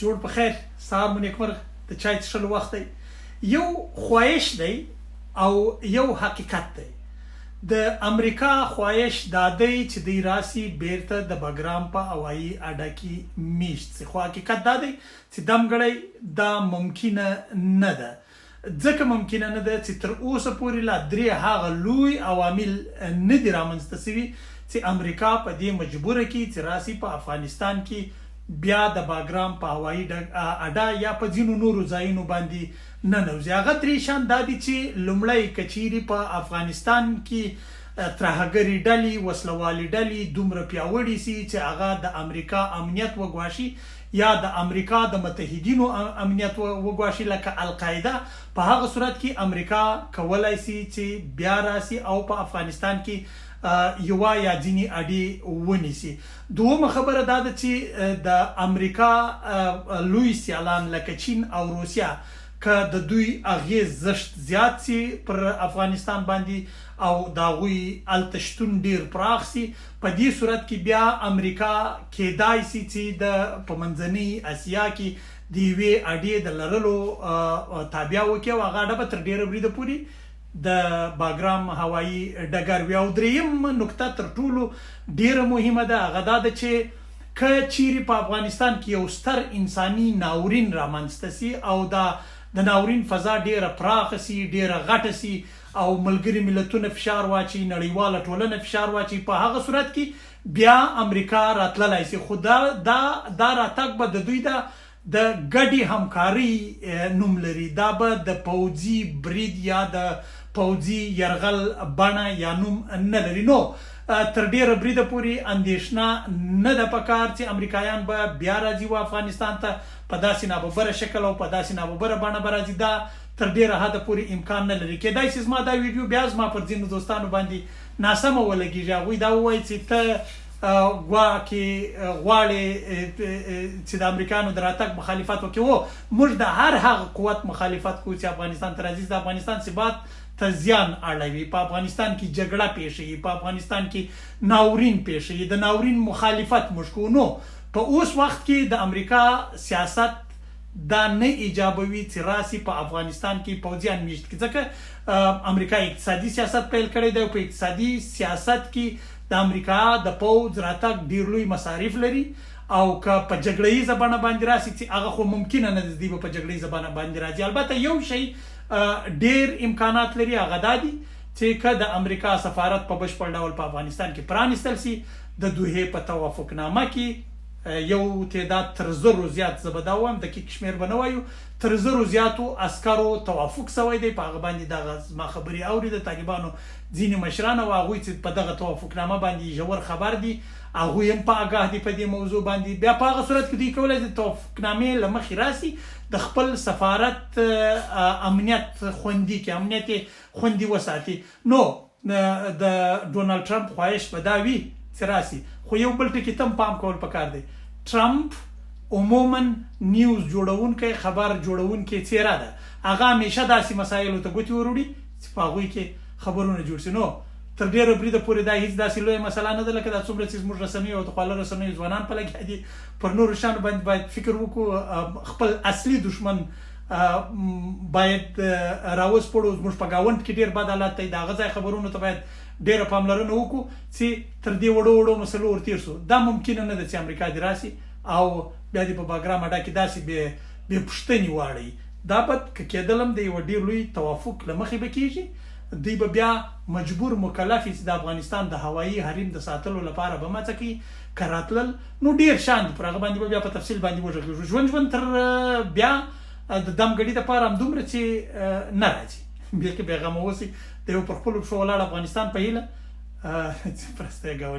جوړ په خیر سهار مو نیکمرغه د چای څښلو وخت دی. یو خواهش دی او یو حقیقت دی. د امریکا خواهش دا دی چې دی راسي بیرته د بګرام په هوایي اډه کې میشت سي، خو حقیقت دا دی چې دمګړی دا ممکنه نه ده. ځکه ممکنه نه ده چې تر اوسه پورې لا درې هغه لوی عوامل نه دي رامنځته سوي چې امریکا په دې مجبوره کړي چې راسي په افغانستان کې بیا د باګرام په هوایي اډه یا په ځینو نورو ځایونو باندې ننوځي. هغه درې شیان دا دي چې لومړی که چیرې په افغانستان کې ترهګرې ډلې وسلوالې ډلې دومره پیاوړې سي چې هغه د امریکا امنیت وګواښي یا د امریکا د متحدینو امنیت وګواښي لکه القاعده، په هغه صورت کې امریکا کولی سي چې بیا راسي او په افغانستان کې یوه یا ځینې اډې ونیسي. دومه خبره دا ده چې د امریکا لوی سیالان لکه چین او روسیه که د دوی اغیز زشت زیات سي پر افغانستان باندې او د هغوی هلته شتون ډیر پراخ سي، په دې صورت کې بیا امریکا کیدای سي چې د په منځنۍ اسیا کې د یوې اډې د لرلو تابع وکړي او هغه اډه به تر ډیره بریده پورې د باګرام هوایي ډګر وي. او دریم نکته تر ټولو ډیره مهمه ده، هغه دا ده چې که چیرې په افغانستان کې یو ستر انساني ناورین رامنځته سي او د ناورین فضا ډیره پراخه سي، ډیره غټه سي او ملګري ملتونه فشار واچي، نړیواله ټولنه فشار واچي، په هغه صورت کې بیا امریکا راتللی سي. خو دا راتګ به د دوی د ګډې همکارۍ نوم لري، دا به د پوځي برید یا د پوځي یرغل بڼه یا نوم نه لري. نو تر ډیره بریده پورې اندېښنه نه ده پکار چې امریکایان به بیا راځي و افغانستان ته په داسې ناببره شکل او په داسې ناببره بڼه به راځي. دا تر ډیره حده پورې امکان نه لري. کیدای شي زما دا ویډیو بیا زما پر ځینو دوستانو باندې ناسمه ولګېږي، هغوی دا ووایي چې ته ګواکې غواړې چې د امریکایانو د راتګ مخالفت وکړي. و موږ د هر هغه قوت مخالفت کوو چې افغانستان ته راځي، د افغانستان ثبات ته زیان اړوي، په افغانستان کې جګړه پیښوي، په افغانستان کې ناورین پیښوي، د ناورین مخالفت موږ کوو. نو په اوس وخت کې د امریکا سیاست دا نه ایجابوي چې راسي په افغانستان کې پوځیان میشت کړي، ځکه امریکا اقتصادي سیاست پیل کړی دی او په اقتصادي سیاست کې د امریکا د پوځ راتګ ډیر لوی مصارف لري او که په جګړه ییزه بڼه باندې راسي چې هغه خو ممکنه نه ده دوی به په جګړه ییزه بڼه باندې راځي. البته یو شی ډیر امکانات لري، هغه دا دي چې که د امریکا سفارت په بشپړ ډول په افغانستان کې پرانیستل سي، د دوحې په توافقنامه کې یو تعداد تر زرو زیات، زه به دا وایم دقیق شمېر به نه وایو، تر زرو زیاتو عسکرو توافق سوی دی، په هغه باندې دغه زما خبرې اوري د طالبانو ځینې مشران او هغوی چې په دغه توافقنامه باندې ژور خبر دي، هغوی هم په آګاه دي په دې موضوع باندې. بیا په هغه صورت کې دوی کولی شي د توافقنامې له مخې راسي د خپل سفارت امنیت خوندي کړي، امنیت یې خوندي وساتي. نو د ډونالډ ټرمپ خواهش به دا وي چې راسي. خو یو بل ټکي ته هم پام کول پکار دی، ټرمپ عموما نیوز جوړونکی، خبر جوړونکی څیره ده، هغه همیشه داسې مسایلو ته ګوتې وروړي چې په هغوی کې خبرونه جوړ شي. نو تر ډیره بریده پورې دا هیڅ داسې لویه مسله نه ده لکه دا څومره چې زموږ رسنیو او د خواله رسنیو ځوانان په لګیا دي. پر نورو شیانو باندې باید فکر وکړو، خپل اصلي دشمن باید راوسپړو. زموږ په ګاونډ کې ډیر بد حالات دی، د هغه ځای خبرونو ته باید ډیره پاملرنه وکړو چې تر دې وړو وړو مسلو ورتېر سو. دا ممکنه نه ده چې امریکا دې راسي او بیا دې په باګرام اډه کې داسې بې پوښتنې واړوي. دا به که کېدل هم د یوه ډیر لوی توافق له مخې به کېږي، دوی به بیا مجبور مکلف چې د افغانستان د هوایي حریم د ساتلو لپاره به مڅه کوي. که راتلل نو ډیر شان دي، پر هغه باندې به بیا په تفصیل باندې وغږېږو. ژوند تر بیا د دمګړي دپاره همدومره چې نه راځي، بیا که بېغمه اوسي د یو پر خپلو پښو ولاړ افغانستان په هیله. پرسته یې ګاونډي